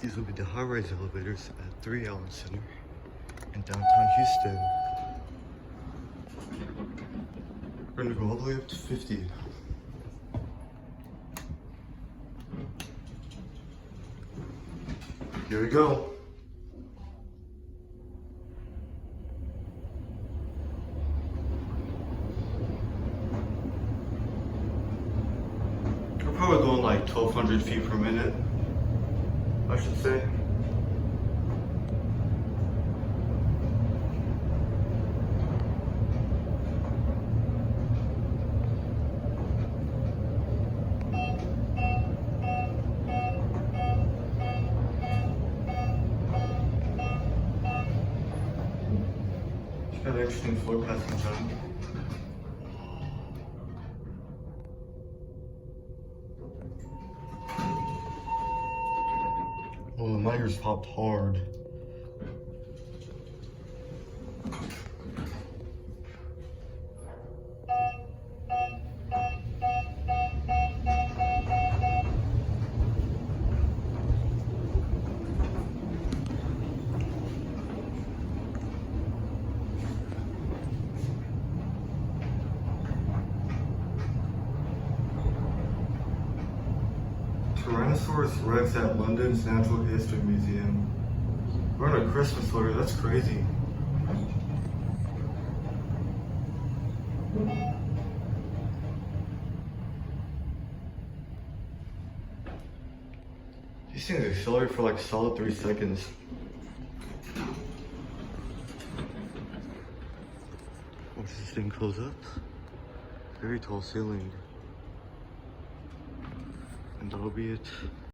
These will be the high-rise elevators at 3 Allen Center in downtown Houston. We're gonna go all the way up to 50. Here we go. We're probably going like 1,200 feet per minute, I should say. Got an interesting floor passing time. Oh, my ears popped hard. Tyrannosaurus Rex at London's Natural History Museum. We're in a Christmas order, that's crazy. These things accelerate for like solid 3 seconds. Watch this thing close up. Very tall ceiling. And that'll be it.